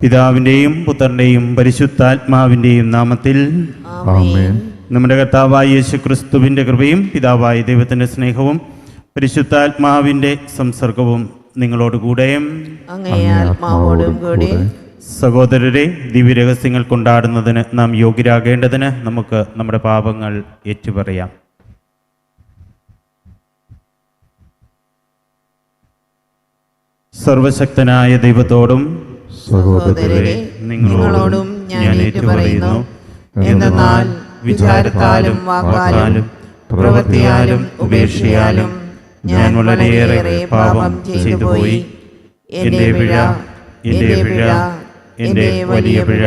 പിതാവിൻ്റെയും പുത്രൻ്റെയും പരിശുദ്ധാത്മാവിൻ്റെയും നാമത്തിൽ ആമേൻ. നമ്മുടെ കർത്താവായ യേശുക്രിസ്തുവിൻ്റെ കൃപയും പിതാവായ ദൈവത്തിൻ്റെ സ്നേഹവും പരിശുദ്ധാത്മാവിൻ്റെ സംസർഗവും നിങ്ങളോടുകൂടെ. അങ്ങേ ആത്മാവോടും കൂടി. സഹോദരരെ, ദിവ്യരഹസ്യങ്ങൾ കൊണ്ടാടുന്നതിന് നാം യോഗ്യരാകേണ്ടതിന് നമുക്ക് നമ്മുടെ പാപങ്ങൾ ഏറ്റുപറയാം. സർവശക്തനായ ദൈവത്തോടും സഹോദരരെ, നിങ്ങളോടും ഞാൻ ഏറ്റുപറയുന്നു. എന്തെന്നാൽ വിചാരത്താലും വാക്കാലും പ്രവൃത്തിയാലും ഉപേക്ഷയാലും ഞാൻ വളരെയേറെ പാപം ചെയ്തുപോയി. എൻ്റെ പിഴ, എൻ്റെ പിഴ, എൻ്റെ വലിയ പിഴ.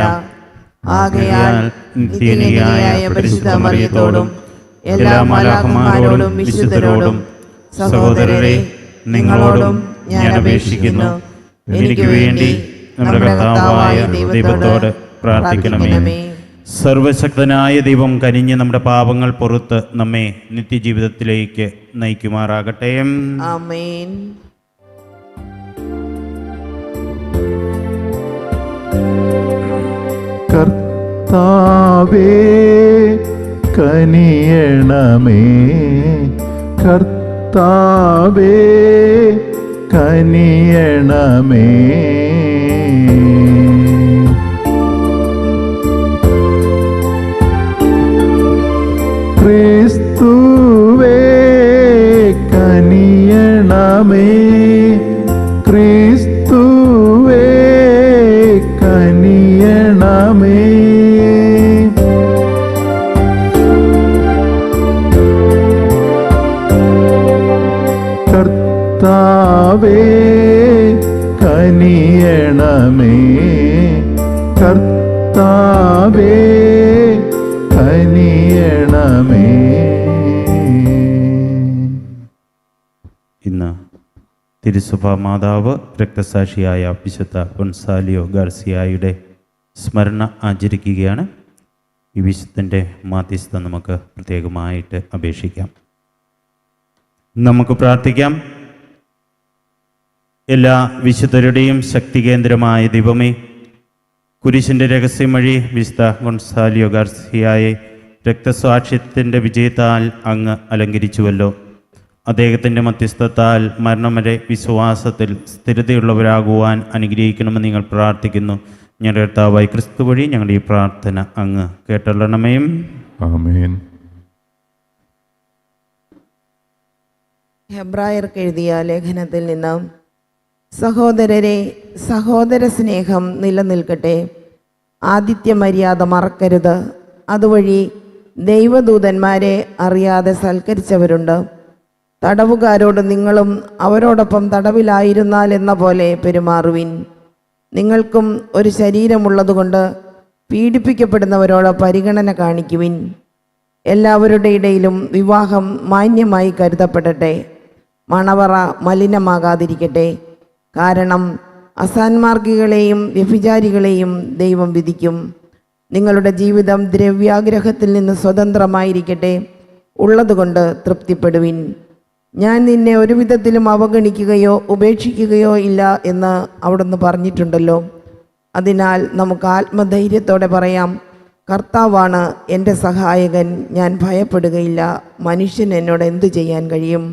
ആകയാൽ നിത്യനിധിയായ പരിശുദ്ധ മറിയത്തോടും എല്ലാ മാലാഖമാരോടും വിശുദ്ധരോടും സഹോദരരെ, നിങ്ങളോടും ഞാൻ അപേക്ഷിക്കുന്നു. എനിക്ക് വേണ്ടി നമ്മുടെ കർത്താവായ ദൈവത്തോട് പ്രാർത്ഥിക്കണമേ. സർവശക്തനായ ദൈവം കനിഞ്ഞ് നമ്മുടെ പാപങ്ങൾ പുറത്ത് നമ്മെ നിത്യജീവിതത്തിലേക്ക് നയിക്കുമാറാകട്ടെ. ആമേൻ. കർത്താവേ കനിയണമേ, കർത്താവേ കനിയണമേ. ക്രിസ്തുവേ കനിയണമേ, ക്രിസ്തുവേ കനിയണമേ. കർത്താവേ കനിയണമേ, കർത്താവേ കനിയണമേ. ഇന്ന് തിരുസഭാ മാതാവ് രക്തസാക്ഷിയായ വിശുദ്ധ ഗൊൺസാലിയോ ഗാർസിയായുടെ സ്മരണ ആചരിക്കുകയാണ്. ഈ വിശുദ്ധൻ്റെ മാധ്യസ്ഥ നമുക്ക് പ്രത്യേകമായിട്ട് അപേക്ഷിക്കാം. നമുക്ക് പ്രാർത്ഥിക്കാം. എല്ലാ വിശുദ്ധരുടെയും ശക്തി കേന്ദ്രമായ ദൈവമേ, കുരിശിൻ്റെ രഹസ്യം വഴി വിശുദ്ധ ഗൊൺസാലിയോ ഗാർസിയായെ രക്തസാക്ഷ്യത്തിൻ്റെ വിജയത്താൽ അങ്ങ് അലങ്കരിച്ചുവല്ലോ. അദ്ദേഹത്തിൻ്റെ മധ്യസ്ഥത്താൽ മരണം വരെ വിശ്വാസത്തിൽ സ്ഥിരതയുള്ളവരാകുവാൻ അനുഗ്രഹിക്കണമെന്ന് നിങ്ങൾ പ്രാർത്ഥിക്കുന്നു. ഞങ്ങളുടെ കർത്താവായ ക്രിസ്തു വഴി ഞങ്ങളുടെ ഈ പ്രാർത്ഥന അങ്ങ് കേട്ടള്ളണമേ. ആമേൻ. ഹെബ്രായർക്ക് എഴുതിയ ലേഖനത്തിൽ നിന്ന്: സഹോദരരെ, സഹോദര സ്നേഹം നിലനിൽക്കട്ടെ. ആതിഥ്യ മര്യാദ മറക്കരുത്. അതുവഴി ദൈവദൂതന്മാരെ അറിയാതെ സൽക്കരിച്ചവരുണ്ട്. തടവുകാരോട് നിങ്ങളും അവരോടൊപ്പം തടവിലായിരുന്നാൽ എന്ന പോലെ പെരുമാറുവിൻ. നിങ്ങൾക്കും ഒരു ശരീരമുള്ളതുകൊണ്ട് പീഡിപ്പിക്കപ്പെടുന്നവരോട് പരിഗണന കാണിക്കുവിൻ. എല്ലാവരുടെ ഇടയിലും വിവാഹം മാന്യമായി കരുതപ്പെടട്ടെ. മണവറ മലിനമാകാതിരിക്കട്ടെ. കാരണം അസാന്മാർഗികളെയും വ്യഭിചാരികളെയും ദൈവം വിധിക്കും. നിങ്ങളുടെ ജീവിതം ദ്രവ്യാഗ്രഹത്തിൽ നിന്ന് സ്വതന്ത്രമായിരിക്കട്ടെ. ഉള്ളതുകൊണ്ട് തൃപ്തിപ്പെടുവിൻ. ഞാൻ നിന്നെ ഒരു വിധത്തിലും അവഗണിക്കുകയോ ഉപേക്ഷിക്കുകയോ ഇല്ല എന്ന് അവിടുന്ന് പറഞ്ഞിട്ടുണ്ടല്ലോ. അതിനാൽ നമുക്ക് ആത്മധൈര്യത്തോടെ പറയാം: കർത്താവാണ് എൻ്റെ സഹായകൻ, ഞാൻ ഭയപ്പെടുകയില്ല. മനുഷ്യൻ എന്നോട് എന്തു ചെയ്യാൻ കഴിയും?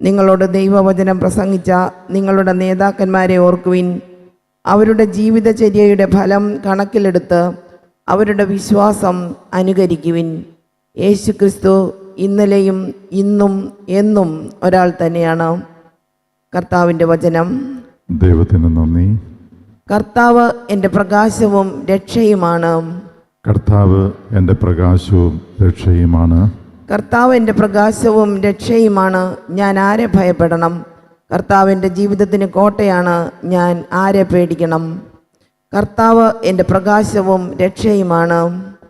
നിങ്ങളോട് ദൈവവചനം പ്രസംഗിച്ച നിങ്ങളുടെ നേതാക്കന്മാരെ ഓർക്കുവിൻ. അവരുടെ ജീവിതചര്യയുടെ ഫലം കണക്കിലെടുത്ത് അവരുടെ വിശ്വാസം അനുകരിക്കുവിൻ. യേശുക്രിസ്തു ഇന്നലെയും ഇന്നും എന്നും ഒരാൾ തന്നെയാണ്. കർത്താവിൻ്റെ വചനം. ദൈവത്തിന് നന്ദി. കർത്താവ് എൻ്റെ പ്രകാശവും രക്ഷയുമാണ്. കർത്താവ് എൻ്റെ പ്രകാശവും രക്ഷയുമാണ്. കർത്താവ് എൻ്റെ പ്രകാശവും രക്ഷയുമാണ്. ഞാൻ ആരെ ഭയപ്പെടണം? കർത്താവ് എൻ്റെ ജീവിതത്തിന് കോട്ടയാണ്. ഞാൻ ആരെ പേടിക്കണം? കർത്താവ് എൻ്റെ പ്രകാശവും രക്ഷയുമാണ്.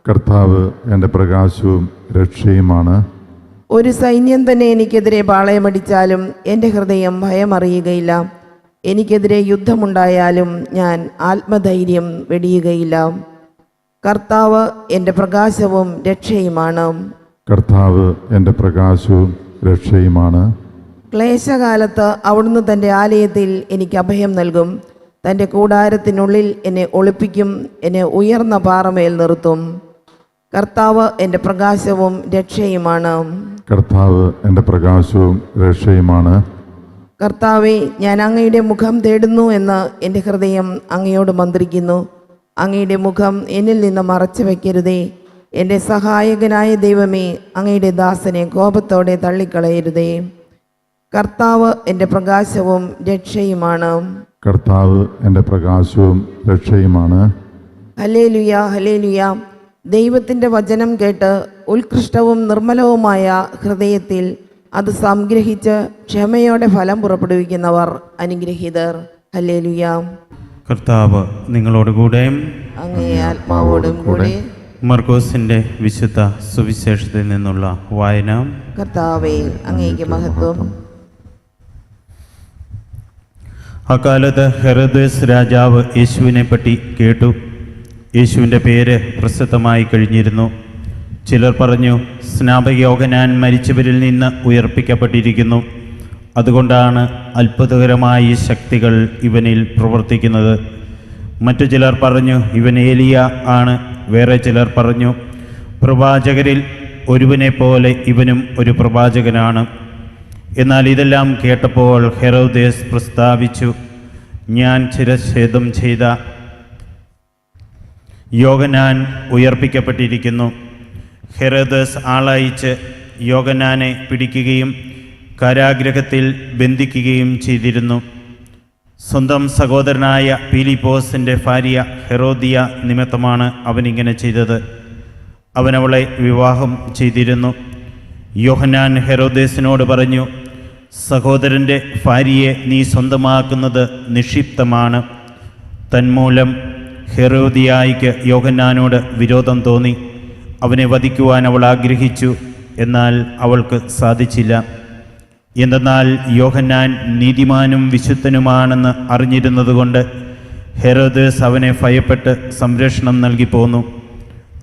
കർത്താവ് എൻ്റെ പ്രകാശവും രക്ഷയുമാണ്. ഒരു സൈന്യം തന്നെ എനിക്കെതിരെ പാളയമടിച്ചാലും എൻ്റെ ഹൃദയം ഭയമറിയുകയില്ല. എനിക്കെതിരെ യുദ്ധമുണ്ടായാലും ഞാൻ ആത്മധൈര്യം വെടിയുകയില്ല. കർത്താവ് എൻ്റെ പ്രകാശവും രക്ഷയുമാണ്. കർത്താവ് എൻ്റെ പ്രകാശവും രക്ഷയുമാണ്. ക്ലേശകാലത്ത് അവിടുന്ന് തൻ്റെ ആലയത്തിൽ എനിക്ക് അഭയം നൽകും. തൻ്റെ കൂടാരത്തിനുള്ളിൽ എന്നെ ഒളിപ്പിക്കും, എന്നെ ഉയർന്ന പാറമേൽ നിർത്തും. കർത്താവ് എൻ്റെ പ്രകാശവും രക്ഷയുമാണ്. കർത്താവ് എൻ്റെ പ്രകാശവും രക്ഷയുമാണ്. കർത്താവെ, ഞാൻ അങ്ങയുടെ മുഖം തേടുന്നു എന്ന് എൻ്റെ ഹൃദയം അങ്ങയോട് മന്ത്രിക്കുന്നു. അങ്ങയുടെ മുഖം എന്നിൽ നിന്ന് മറച്ചു വയ്ക്കരുതേ. എൻ്റെ സഹായകനായ ദൈവമേ, അങ്ങയുടെ ദാസനെ കോപത്തോടെ തള്ളിക്കളയരുതേ. കർത്താവ് എൻ്റെ പ്രകാശവും രക്ഷയുമാണ്. കർത്താവ് എൻ്റെ പ്രകാശവും രക്ഷയുമാണ്. Hallelujah, hallelujah. ദൈവത്തിൻ്റെ വചനം കേട്ട് ഉത്കൃഷ്ടവും നിർമ്മലവുമായ ഹൃദയത്തിൽ അത് സംഗ്രഹിച്ച് ക്ഷമയോടെ ഫലം പുറപ്പെടുവിക്കുന്നവർ അനുഗ്രഹീതർ. ഹല്ലേലൂയ. കർത്താവ് നിങ്ങളോടുകൂടെ. അങ്ങേ ആത്മാവോടും കൂടെ. മർക്കോസിൻ്റെ വിശുദ്ധ സുവിശേഷത്തിൽ നിന്നുള്ള വായന. കർത്താവേ, അങ്ങേക്ക് മഹത്വം. അക്കാലത്ത് ഹെരോദേസ് രാജാവ് യേശുവിനെ പറ്റി കേട്ടു. യേശുവിൻ്റെ പേര് പ്രസിദ്ധമായി കഴിഞ്ഞിരുന്നു. ചിലർ പറഞ്ഞു, സ്നാപക യോഹന്നാൻ മരിച്ചവരിൽ നിന്ന് ഉയർപ്പിക്കപ്പെട്ടിരിക്കുന്നു. അതുകൊണ്ടാണ് അത്ഭുതകരമായ ഈ ശക്തികൾ ഇവനിൽ പ്രവർത്തിക്കുന്നത്. മറ്റു ചിലർ പറഞ്ഞു, ഇവൻ ഏലിയ ആണ്. വേറെ ചിലർ പറഞ്ഞു, പ്രവാചകരിൽ ഒരുവനെ പോലെ ഇവനും ഒരു പ്രവാചകനാണ്. എന്നാൽ ഇതെല്ലാം കേട്ടപ്പോൾ ഹെരോദേസ് പ്രസ്താവിച്ചു, ഞാൻ ശിരച്ഛേദം ചെയ്ത യോഹന്നാൻ ഉയർപ്പിക്കപ്പെട്ടിരിക്കുന്നു. ഹെരോദേസ് ആളയച്ച് യോഹന്നാനെ പിടിക്കുകയും കാരാഗൃഹത്തിൽ ബന്ധിക്കുകയും ചെയ്തിരുന്നു. സ്വന്തം സഹോദരനായ പീലിപ്പോസിൻ്റെ ഭാര്യ ഹെറോദിയ നിമിത്തമാണ് അവനിങ്ങനെ ചെയ്തത്. അവനവളെ വിവാഹം ചെയ്തിരുന്നു. യോഹന്നാൻ ഹെരോദേസിനോട് പറഞ്ഞു, സഹോദരൻ്റെ ഭാര്യയെ നീ സ്വന്തമാക്കുന്നത് നിക്ഷിപ്തമാണ്. തന്മൂലം ഹെറോദിയായിക്ക് യോഹന്നാനോട് വിരോധം തോന്നി. അവനെ വധിക്കുവാൻ അവൾ ആഗ്രഹിച്ചു. എന്നാൽ അവൾക്ക് സാധിച്ചില്ല. എന്തെന്നാൽ യോഹന്നാൻ നീതിമാനും വിശുദ്ധനുമാണെന്ന് അറിഞ്ഞിരുന്നതുകൊണ്ട് ഹെരോദേസ് അവനെ ഭയപ്പെട്ട് സംരക്ഷണം നൽകി പോന്നു.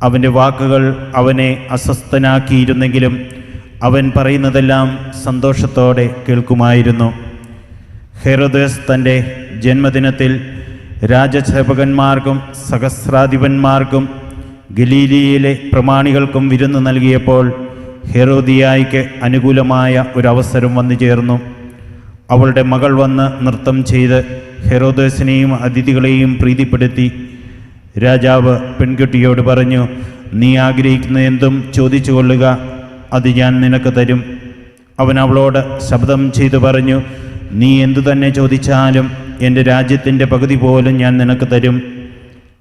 അവൻ്റെ വാക്കുകൾ അവനെ അസ്വസ്ഥനാക്കിയിരുന്നെങ്കിലും അവൻ പറയുന്നതെല്ലാം സന്തോഷത്തോടെ കേൾക്കുമായിരുന്നു. ഹെരോദേസ് തൻ്റെ ജന്മദിനത്തിൽ രാജസേവകന്മാർക്കും സഹസ്രാധിപന്മാർക്കും ഗലീലിയയിലെ പ്രമാണികൾക്കും വിരുന്ന് നൽകിയപ്പോൾ ഹെറോദിയായിക്ക് അനുകൂലമായ ഒരവസരം വന്നു ചേർന്നു. അവളുടെ മകൾ വന്ന് നൃത്തം ചെയ്ത് ഹെറോദേസിനെയും അതിഥികളെയും പ്രീതിപ്പെടുത്തി. രാജാവ് പെൺകുട്ടിയോട് പറഞ്ഞു, നീ ആഗ്രഹിക്കുന്ന എന്തും ചോദിച്ചു കൊള്ളുക, അത് ഞാൻ നിനക്ക് തരും. അവൻ അവളോട് ശബ്ദം ചെയ്തു പറഞ്ഞു, നീ എന്തു തന്നെ ചോദിച്ചാലും എൻ്റെ രാജ്യത്തിൻ്റെ പകുതി പോലും ഞാൻ നിനക്ക് തരും.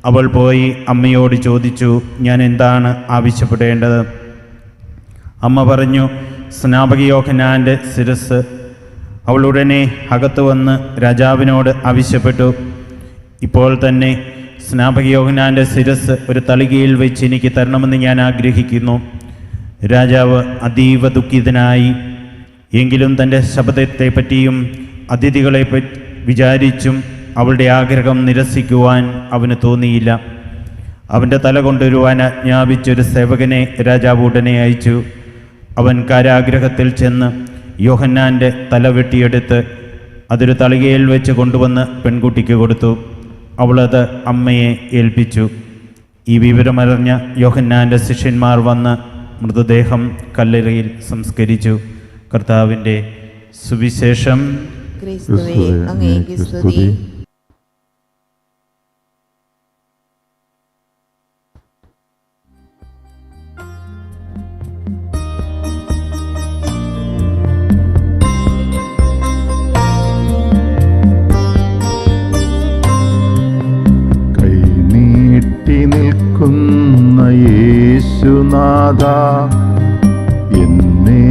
അവൾ പോയി അമ്മയോട് ചോദിച്ചു, ഞാൻ എന്താണ് ആവശ്യപ്പെടേണ്ടത്? അമ്മ പറഞ്ഞു, സ്നാപക യോഹന്നാൻ്റെ ശിരസ്സ്. അവൾ ഉടനെ അകത്തു വന്ന് രാജാവിനോട് ആവശ്യപ്പെട്ടു, ഇപ്പോൾ തന്നെ സ്നാപക യോഹന്നാൻ്റെ ശിരസ്സ് ഒരു തളികയിൽ വെച്ച് എനിക്ക് തരണമെന്ന് ഞാൻ ആഗ്രഹിക്കുന്നു. രാജാവ് അതീവ ദുഃഖിതനായി. എങ്കിലും തൻ്റെ ശബ്ദത്തെപ്പറ്റിയും അതിഥികളെ വിചാരിച്ചും അവളുടെ ആഗ്രഹം നിരസിക്കുവാൻ അവന് തോന്നിയില്ല. അവൻ്റെ തല കൊണ്ടുവരുവാൻ ആജ്ഞാപിച്ചൊരു സേവകനെ രാജാവ് ഉടനെ അയച്ചു. അവൻ കാരാഗ്രഹത്തിൽ ചെന്ന് യോഹന്നാൻ്റെ തല വെട്ടിയെടുത്ത് അതൊരു തളികയിൽ വെച്ച് കൊണ്ടുവന്ന് പെൺകുട്ടിക്ക് കൊടുത്തു. അവളത് അമ്മയെ ഏൽപ്പിച്ചു. ഈ വിവരമറിഞ്ഞ യോഹന്നാൻ്റെ ശിഷ്യന്മാർ വന്ന് മൃതദേഹം കല്ലറയിൽ സംസ്കരിച്ചു. കർത്താവിൻ്റെ സുവിശേഷം. ക്രിസ്തുവേ, അങ്ങേക്ക് സ്തുതി. കൈനീട്ടി നിൽക്കുന്ന യേശുനാഥ, എന്നെ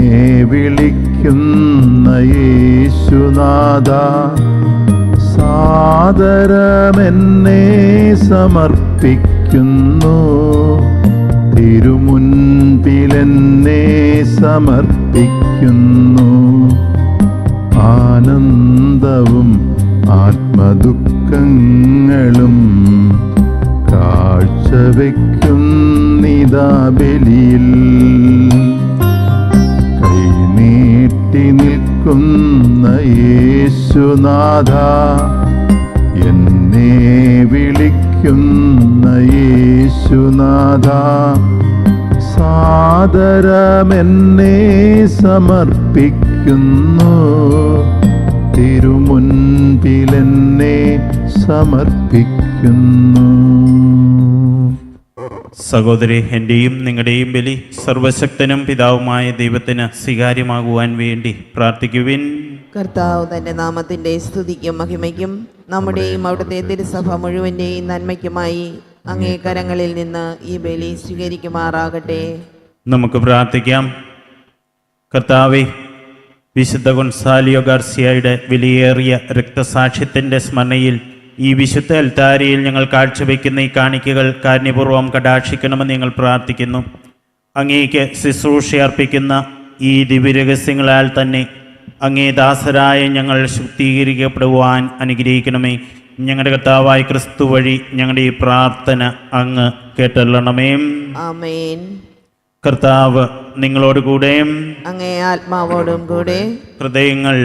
വിളിക്കുന്ന യേശുനാഥ, സാദരമെന്നെ സമർപ്പിക്കുന്നു. തിരുമുൻപിലെന്നെ സമർപ്പിക്കുന്നു. ആനന്ദവും ആത്മദുഃഖങ്ങളും കാഴ്ചവെക്കുന്നിതാ ബലിയിൽ. കൈനീട്ടി നിൽക്കുന്ന യേശുനാഥ, എന്നെ യേശുനാഥ, സാദരമെന്നെ സമർപ്പിക്കുന്നു, തിരുമുൻപിലെന്നെ സമർപ്പിക്കുന്നു. സഹോദരി, എൻ്റെയും നിങ്ങളുടെയും ബലി സർവശക്തനും പിതാവുമായ ദൈവത്തിന് സ്വീകാര്യമാകുവാൻ വേണ്ടി പ്രാർത്ഥിക്കുവിൻ. കർത്താവ് തൻ്റെ നാമത്തിൻ്റെ സ്തുതിക്കും മഹിമയ്ക്കും നമ്മുടെയും അവിടുത്തെ തിരുസഭ മുഴുവൻ്റെയും നന്മയ്ക്കുമായി അങ്ങേ കരങ്ങളിൽ നിന്ന് ഈ ബലി സ്വീകരിക്കുമാറാകട്ടെ. നമുക്ക് പ്രാർത്ഥിക്കാം. കർത്താവേ, വിശുദ്ധ ഗൊൻസാലിയോ ഗാർസിയയുടെ വിലയേറിയ രക്തസാക്ഷ്യത്തിൻ്റെ സ്മരണയിൽ ഈ വിശുദ്ധ അൽത്താരയിൽ ഞങ്ങൾ കാഴ്ചവെക്കുന്ന ഈ കാണിക്കകൾ കാരുണ്യപൂർവ്വം കടാക്ഷിക്കണമെന്ന് ഞങ്ങൾ പ്രാർത്ഥിക്കുന്നു. അങ്ങേക്ക് ശുശ്രൂഷ അർപ്പിക്കുന്ന ഈ ദിവ്യരഹസ്യങ്ങളാൽ തന്നെ അങ്ങേ ദാസരായ ഞങ്ങൾ ശുദ്ധീകരിക്കപ്പെടുവാൻ അനുഗ്രഹിക്കണമേ. ഞങ്ങളുടെ കർത്താവായ ക്രിസ്തു വഴി ഞങ്ങളുടെ ഈ പ്രാർത്ഥന അങ്ങ് കേട്ടല്ലണമേ. ആമേൻ. കർത്താവ് നിങ്ങളോട് കൂടെ, അങ്ങേ ആത്മാവോടും കൂടെ. ഹൃദയങ്ങൾ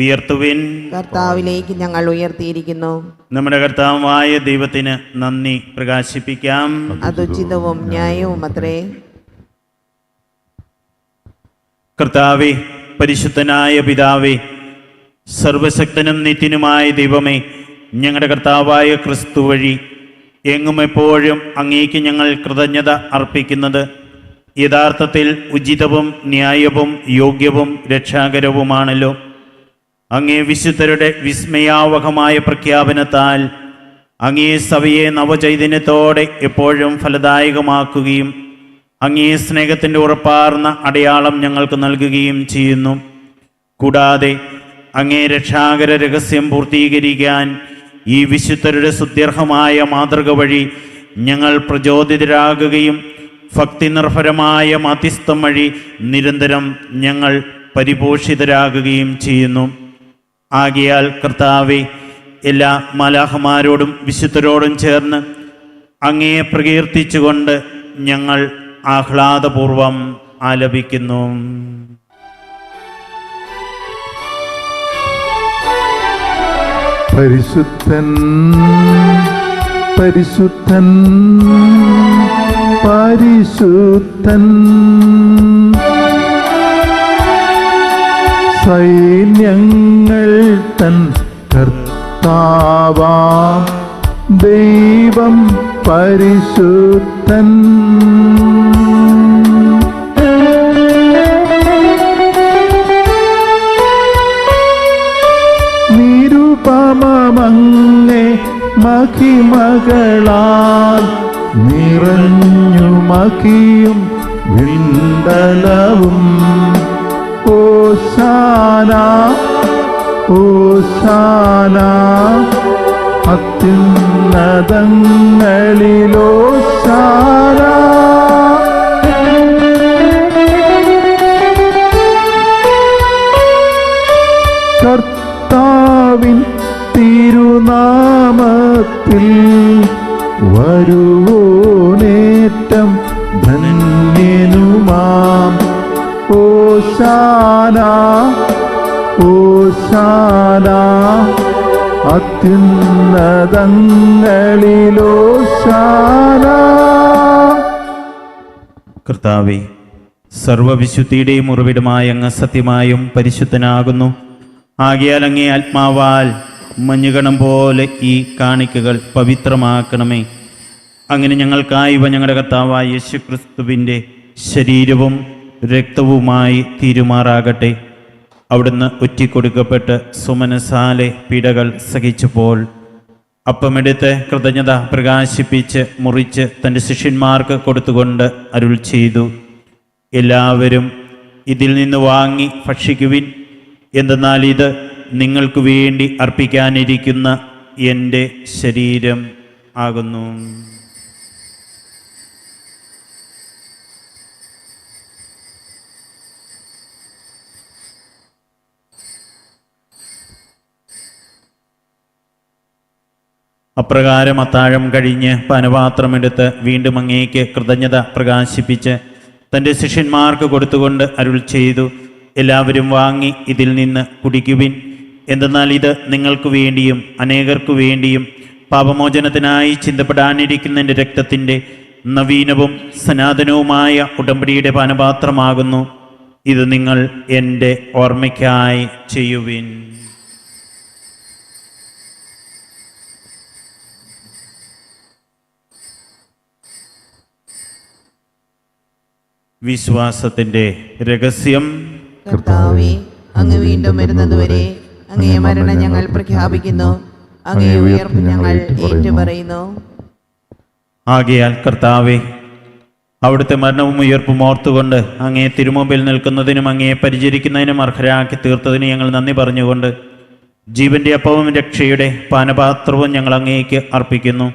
ഉയർത്തുവിൻ. കർത്താവിലേക്ക് ഞങ്ങൾ ഉയർത്തിയിരിക്കുന്നു. നമ്മുടെ കർത്താവായ ദൈവത്തിന് നന്ദി പ്രകാശിപ്പിക്കാം. അത് ഉചിതവും ന്യായവും അത്രേ. കർത്താവേ, പരിശുദ്ധനായ പിതാവേ, സർവശക്തനും നിത്യനുമായ ദൈവമേ, ഞങ്ങളുടെ കർത്താവായ ക്രിസ്തു വഴി എങ്ങും എപ്പോഴും അങ്ങേക്ക് ഞങ്ങൾ കൃതജ്ഞത അർപ്പിക്കുന്നത് യഥാർത്ഥത്തിൽ ഉചിതവും ന്യായവും യോഗ്യവും രക്ഷാകരവുമാണല്ലോ. അങ്ങേ വിശുദ്ധരുടെ വിസ്മയാവഹമായ പ്രഖ്യാപനത്താൽ അങ്ങേ സഭയെ നവചൈതന്യത്തോടെ എപ്പോഴും ഫലദായകമാക്കുകയും അങ്ങേ സ്നേഹത്തിൻ്റെ ഉറപ്പാർന്ന അടയാളം ഞങ്ങൾക്ക് നൽകുകയും ചെയ്യുന്നു. കൂടാതെ അങ്ങേ രക്ഷാകര രഹസ്യം പൂർത്തീകരിക്കാൻ ഈ വിശുദ്ധരുടെ സുദീർഘമായ മാതൃക വഴി ഞങ്ങൾ പ്രചോദിതരാകുകയും ഭക്തി നിർഭരമായ മധ്യസ്ഥം വഴി നിരന്തരം ഞങ്ങൾ പരിപോഷിതരാകുകയും ചെയ്യുന്നു. ആകയാൽ കർത്താവെ, എല്ലാ മാലാഖമാരോടും വിശുദ്ധരോടും ചേർന്ന് അങ്ങയെ പ്രകീർത്തിച്ചുകൊണ്ട് ഞങ്ങൾ ആഹ്ലാദപൂർവം ആലപിക്കുന്നു. പരിശുദ്ധൻ പരിശുദ്ധൻ പരിശുദ്ധൻ, സൈന്യങ്ങൾ തൻ കർത്താവാം ദൈവം പരിശുദ്ധൻ. നിരുപമമങ്ങേ മഹിമകളാൽ നിറഞ്ഞു മഹിയും വിണ്ടലവും. ഓശാന ഓശാന, അത്യുന്നതങ്ങളിലോശാന. കർത്താവിൻ തിരുനാമത്തിൽ വരുവോനേറ്റം ധന്യനുമാം. ഓശാന ഓശാന, അത്യുന്നതങ്ങളിലോശാന. കർത്താവേ, സർവവിശുദ്ധിയുടെയും ഉറവിടമായ അങ്ങ് സത്യമായും പരിശുദ്ധനാകുന്നു. ആകയാൽ അങ്ങേ ആത്മാവാൽ മഞ്ഞുകണം പോലെ ഈ കാണിക്കകൾ പവിത്രമാക്കണമേ. അങ്ങനെ ഞങ്ങൾക്കായി ഇവ ഞങ്ങളുടെ കർത്താവായ യേശുക്രിസ്തുവിൻ്റെ ശരീരവും രക്തവുമായി തീരുമാറാകട്ടെ. അവിടുന്ന് ഒറ്റിക്കൊടുക്കപ്പെട്ട് സുമനസാലെ പീഡകൾ സഹിച്ചപ്പോൾ അപ്പമെടുത്ത് കൃതജ്ഞത പ്രകാശിപ്പിച്ച് മുറിച്ച് തൻ്റെ ശിഷ്യന്മാർക്ക് കൊടുത്തുകൊണ്ട് അരുൾ ചെയ്തു, എല്ലാവരും ഇതിൽ നിന്ന് വാങ്ങി ഭക്ഷിക്കുവിൻ. എന്തെന്നാൽ ഇത് നിങ്ങൾക്ക് വേണ്ടി അർപ്പിക്കാനിരിക്കുന്ന എൻ്റെ ശരീരം ആകുന്നു. അപ്രകാരം അത്താഴം കഴിഞ്ഞ് പാനപാത്രമെടുത്ത് വീണ്ടും അങ്ങേക്ക് കൃതജ്ഞത പ്രകാശിപ്പിച്ച് തൻ്റെ ശിഷ്യന്മാർക്ക് കൊടുത്തുകൊണ്ട് അരുൾ ചെയ്തു, എല്ലാവരും വാങ്ങി ഇതിൽ നിന്ന് കുടിക്കുവിൻ. എന്തെന്നാൽ ഇത് നിങ്ങൾക്ക് വേണ്ടിയും അനേകർക്കു വേണ്ടിയും പാപമോചനത്തിനായി ചിന്തപ്പെടാനിരിക്കുന്ന എൻ്റെ രക്തത്തിൻ്റെ നവീനവും സനാതനവുമായ ഉടമ്പടിയുടെ പാനപാത്രമാകുന്നു. ഇത് നിങ്ങൾ എൻ്റെ ഓർമ്മയ്ക്കായി ചെയ്യുവിൻ. വിശ്വാസത്തിൻ്റെ രഹസ്യം. കർത്താവേ, അങ്ങ് വീണ്ടും വരുന്നതുവരെ അങ്ങേ മരണം ഞങ്ങൾ പ്രഖ്യാപിക്കുന്നു, അങ്ങേ ഉയർപ്പ് ഞങ്ങൾ ഏറ്റുപറയുന്നു. ആകയാൽ കർത്താവേ, അവിടുത്തെ മരണവും ഉയർപ്പും ഓർത്തുകൊണ്ട് അങ്ങേ തിരുമുമ്പിൽ നിൽക്കുന്നതിനും അങ്ങേ പരിചരിക്കുന്നതിനും അർഹരാക്കി തീർത്തതിന് ഞങ്ങൾ നന്ദി പറഞ്ഞുകൊണ്ട് ജീവന്റെ അപ്പവും രക്ഷയുടെ പാനപാത്രവും ഞങ്ങൾ അങ്ങേക്ക് അർപ്പിക്കുന്നു.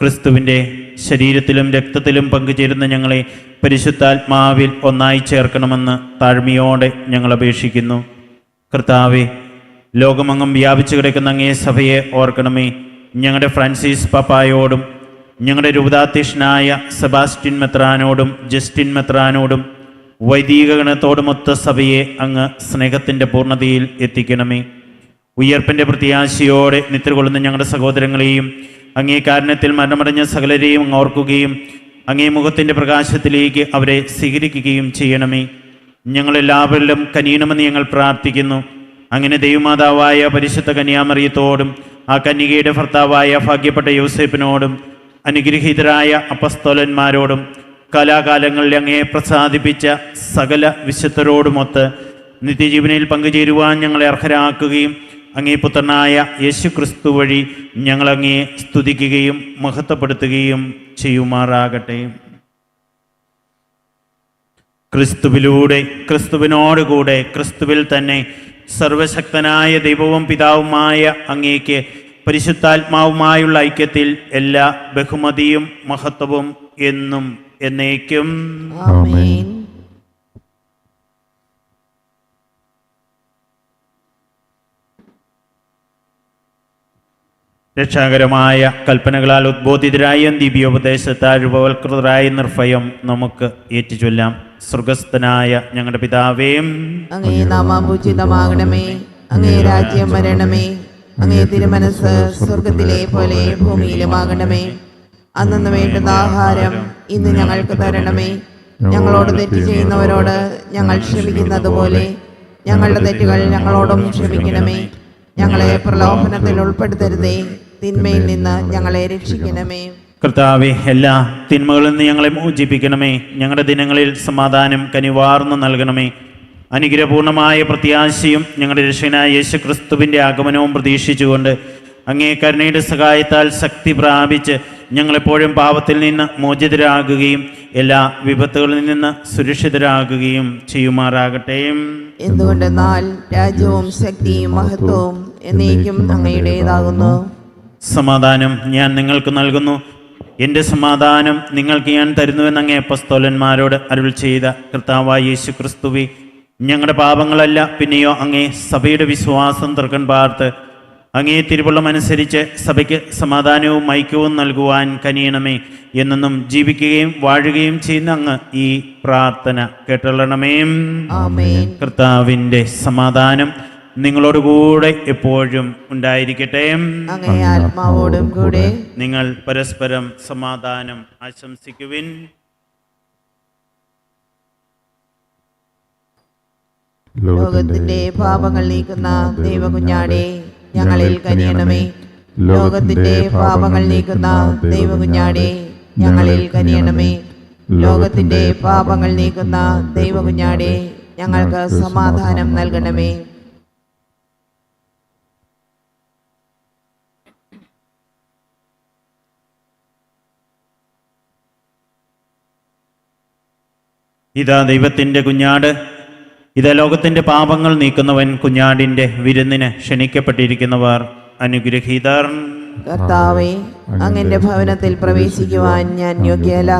ക്രിസ്തുവിൻ്റെ ശരീരത്തിലും രക്തത്തിലും പങ്കുചേരുന്ന ഞങ്ങളെ പരിശുദ്ധാത്മാവിൽ ഒന്നായി ചേർക്കണമെന്ന് താഴ്മയോടെ ഞങ്ങൾ അപേക്ഷിക്കുന്നു. കർത്താവെ, ലോകമെങ്ങും വ്യാപിച്ചു കിടക്കുന്ന അങ്ങേ സഭയെ ഓർക്കണമേ. ഞങ്ങളുടെ ഫ്രാൻസിസ് പാപ്പായോടും ഞങ്ങളുടെ രൂപതാധ്യക്ഷനായ സെബാസ്റ്റ്യൻ മെത്രാനോടും ജസ്റ്റിൻ മെത്രാനോടും വൈദിക ഗണത്തോടുമൊത്ത സഭയെ അങ്ങ് സ്നേഹത്തിൻ്റെ പൂർണ്ണതയിൽ എത്തിക്കണമേ. ഉയർപ്പിൻ്റെ പ്രത്യാശയോടെ നിദ്രകൊള്ളുന്ന ഞങ്ങളുടെ സഹോദരങ്ങളെയും അങ്ങേ കാരുണ്യത്തിൽ മരണമടഞ്ഞ സകലരെയും അങ്ങ് ഓർക്കുകയും അങ്ങേ മുഖത്തിൻ്റെ പ്രകാശത്തിലേക്ക് അവരെ സ്വീകരിക്കുകയും ചെയ്യണമേ. ഞങ്ങളെല്ലാവരിലും കനിയണമെന്ന് ഞങ്ങൾ പ്രാർത്ഥിക്കുന്നു. അങ്ങനെ ദൈവമാതാവായ പരിശുദ്ധ കന്യാമറിയത്തോടും ആ കന്യകയുടെ ഭർത്താവായ ഭാഗ്യപ്പെട്ട യോസേപ്പിനോടും അനുഗ്രഹീതരായ അപ്പസ്തോലന്മാരോടും കാലാകാലങ്ങളിൽ അങ്ങേ പ്രസാദിപ്പിച്ച സകല വിശുദ്ധരോടുമൊത്ത് നിത്യജീവനിൽ പങ്കുചേരുവാൻ ഞങ്ങളെ അർഹരാക്കുകയും അങ്ങേ പുത്രനായ യേശു ക്രിസ്തു വഴി ഞങ്ങളങ്ങേ സ്തുതിക്കുകയും മഹത്വപ്പെടുത്തുകയും ചെയ്യുമാറാകട്ടെ. ക്രിസ്തുവിലൂടെ, ക്രിസ്തുവിനോടുകൂടെ, ക്രിസ്തുവിൽ തന്നെ സർവശക്തനായ ദൈവവും പിതാവുമായ അങ്ങേക്ക് പരിശുദ്ധാത്മാവുമായുള്ള ഐക്യത്തിൽ എല്ലാ ബഹുമതിയും മഹത്വവും എന്നും എന്നേക്കും. ആമേൻ. രക്ഷാകരമായ കൽപ്പനകളാൽ ഉദ്ബോധിതരായും ദിവ്യോപദേശത്താൽ രൂപവൽകൃതരായ നിർഭയം നമുക്ക് ഏറ്റുചൊല്ലാം. സ്വർഗസ്ഥനായ ഞങ്ങളുടെ പിതാവേയും അങ്ങേ നാമം പൂജിതമാകണമേ, അങ്ങേ രാജ്യം വരണമേ, അങ്ങേ തിരുമനസ് സ്വർഗത്തിലെ പോലെ ഭൂമിയിലുമാകണമേ. അന്നു വേണ്ടുന്ന ആഹാരം ഇന്ന് ഞങ്ങൾക്ക് തരണമേ. ഞങ്ങളോട് തെറ്റ് ചെയ്യുന്നവരോട് ഞങ്ങൾ ക്ഷമിക്കുന്നത് പോലെ ഞങ്ങളുടെ തെറ്റുകൾ ഞങ്ങളോടും ക്ഷമിക്കണമേ. ഞങ്ങളെ പ്രലോഭനത്തിൽ ഉൾപ്പെടുത്തരുതേ, തിന്മയിൽ നിന്ന് ഞങ്ങളെ രക്ഷിക്കണമേ. കർത്താവെ, എല്ലാ തിന്മകളിൽ നിന്ന് ഞങ്ങളെ മോചിപ്പിക്കണമേ. ഞങ്ങളുടെ ദിനങ്ങളിൽ സമാധാനം കനിവാർന്നു നൽകണമേ. അനുഗ്രഹപൂർണമായ പ്രത്യാശയും ഞങ്ങളുടെ രക്ഷകനായ യേശു ക്രിസ്തുവിൻ്റെ ആഗമനവും പ്രതീക്ഷിച്ചുകൊണ്ട് അങ്ങേ കരുണയുടെ സഹായത്താൽ ശക്തി പ്രാപിച്ച് ഞങ്ങളെപ്പോഴും പാപത്തിൽ നിന്ന് മോചിതരാകുകയും എല്ലാ വിപത്തുകളിൽ നിന്ന് സുരക്ഷിതരാകുകയും ചെയ്യുമാറാകട്ടെ. എന്തുകൊണ്ടെന്നാൽ രാജ്യവും ശക്തിയും മഹത്വവും എന്നേക്കും അങ്ങയുടേതാകുന്നു. സമാധാനം ഞാൻ നിങ്ങൾക്ക് നൽകുന്നു, എൻ്റെ സമാധാനം നിങ്ങൾക്ക് ഞാൻ തരുന്നുവെന്ന് അങ്ങേ അപ്പസ്തോലന്മാരോട് അരുൾ ചെയ്ത കർത്താവായ യേശു ക്രിസ്തുവേ, ഞങ്ങളുടെ പാപങ്ങളല്ല പിന്നെയോ അങ്ങേ സഭയുടെ വിശ്വാസം തർക്കൻ പാർത്ത് അങ്ങേ തിരുവുള്ളമനുസരിച്ച് സഭയ്ക്ക് സമാധാനവും ഐക്യവും നൽകുവാൻ കനിയണമേ. എന്നെന്നും ജീവിക്കുകയും വാഴുകയും ചെയ്യുന്ന അങ്ങ് ഈ പ്രാർത്ഥന കേട്ടള്ളണമേ. ആമേൻ. കർത്താവിൻ്റെ സമാധാനം നിങ്ങളോടുകൂടെ എപ്പോഴും ഉണ്ടായിരിക്കട്ടെ. അങ്ങേ ആത്മാവോടും കൂടെ. നിങ്ങൾ പരസ്പരം സമാധാനം ആശംസിക്കുവിൻ. ലോകത്തിന്റെ പാപങ്ങൾ നീക്കുന്ന ദൈവകുഞ്ഞാടേ, ഞങ്ങളിൽ കനിയണമേ. ലോകത്തിന്റെ പാപങ്ങൾ നീക്കുന്ന ദൈവകുഞ്ഞാടേ, ഞങ്ങളിൽ കനിയണമേ. ലോകത്തിന്റെ പാപങ്ങൾ നീക്കുന്ന ദൈവകുഞ്ഞാടേ, ഞങ്ങൾക്ക് സമാധാനം നൽകണമേ. ഇതാ ദൈവത്തിൻ്റെ കുഞ്ഞാട്, ഇതാ ലോകത്തിൻ്റെ പാപങ്ങൾ നീക്കുന്നവൻ. കുഞ്ഞാടിൻ്റെ വിരുന്നിന് ക്ഷണിക്കപ്പെട്ടിരിക്കുന്നവർ അനുഗ്രഹീതർ. കർത്താവേ, അങ്ങന്റെ ഭവനത്തിൽ പ്രവേശിക്കുവാൻ ഞാൻ യോഗ്യല്ല.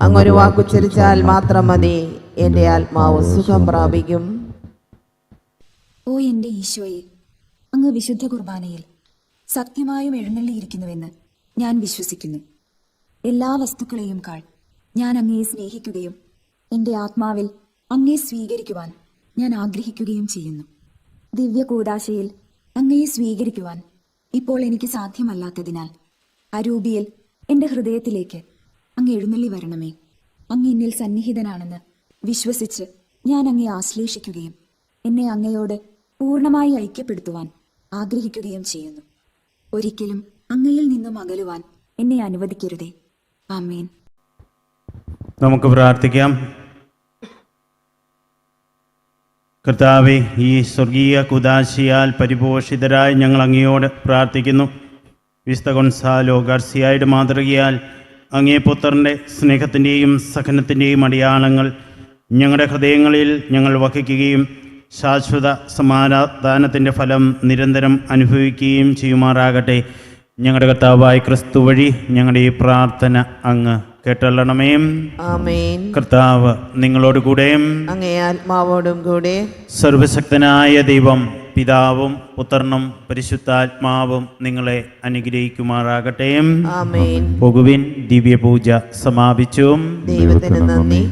അങ്ങൊരു വാക്കുച്ചരിച്ചാൽ മാത്രം മതി, എൻ്റെ ആത്മാവ് സുഖം പ്രാപിക്കും. ഓ എൻ്റെ ഈശോയെ, അങ്ങ് വിശുദ്ധ കുർബാനയിൽ സത്യമായും എഴുന്നള്ളിയിരിക്കുന്നുവെന്ന് ഞാൻ വിശ്വസിക്കുന്നു. എല്ലാ വസ്തുക്കളെയും കാൾ ഞാൻ അങ്ങയെ സ്നേഹിക്കുകയും എൻ്റെ ആത്മാവിൽ അങ്ങയെ സ്വീകരിക്കുവാൻ ഞാൻ ആഗ്രഹിക്കുകയും ചെയ്യുന്നു. ദിവ്യ കൂദാശയിൽ അങ്ങയെ സ്വീകരിക്കുവാൻ ഇപ്പോൾ എനിക്ക് സാധ്യമല്ലാത്തതിനാൽ അരൂപിയിൽ എൻ്റെ ഹൃദയത്തിലേക്ക് അങ്ങ് എഴുന്നള്ളി വരണമേ. അങ്ങ് എന്നിൽ സന്നിഹിതനാണെന്ന് വിശ്വസിച്ച് ഞാൻ അങ്ങയെ ആശ്ലേഷിക്കുകയും എന്നെ അങ്ങയോട് പൂർണ്ണമായി ഐക്യപ്പെടുത്തുവാൻ ആഗ്രഹിക്കുകയും ചെയ്യുന്നു. ഒരിക്കലും അങ്ങയിൽ നിന്നും അകലുവാൻ എന്നെ അനുവദിക്കരുതേ. ആമേൻ. നമുക്ക് പ്രാർത്ഥിക്കാം. കർത്താവേ, ഈ സ്വർഗീയ കുദാശിയാൽ പരിപോഷിതരായി ഞങ്ങൾ അങ്ങയോട് പ്രാർത്ഥിക്കുന്നു. വിശുദ്ധ ഗൊൻസാലോ ഗാർസിയായുടെ മാതൃകയാൽ അങ്ങേ പുത്രൻ്റെ സ്നേഹത്തിൻ്റെയും സഹനത്തിൻ്റെയും അടയാളങ്ങൾ ഞങ്ങളുടെ ഹൃദയങ്ങളിൽ ഞങ്ങൾ വഹിക്കുകയും ശാശ്വത സമാധാനത്തിൻ്റെ ഫലം നിരന്തരം അനുഭവിക്കുകയും ചെയ്യുമാറാകട്ടെ. ഞങ്ങളുടെ കർത്താവായ ക്രിസ്തു വഴി ഞങ്ങളുടെ ഈ പ്രാർത്ഥന അങ്ങ് കേട്ടള്ളണമേ. ആമേൻ. കർത്താവ് നിങ്ങളോടുകൂടെ അങ്ങേ ആത്മാവോടും കൂടെ. സർവശക്തനായ ദൈവം പിതാവും പുത്രനും പരിശുദ്ധാത്മാവും നിങ്ങളെ അനുഗ്രഹിക്കുമാറാകട്ടെ. ആമേൻ. പോകുവിൻ. ദിവ്യപൂജ സമാപിച്ചു. ദൈവത്തിന് നന്ദി.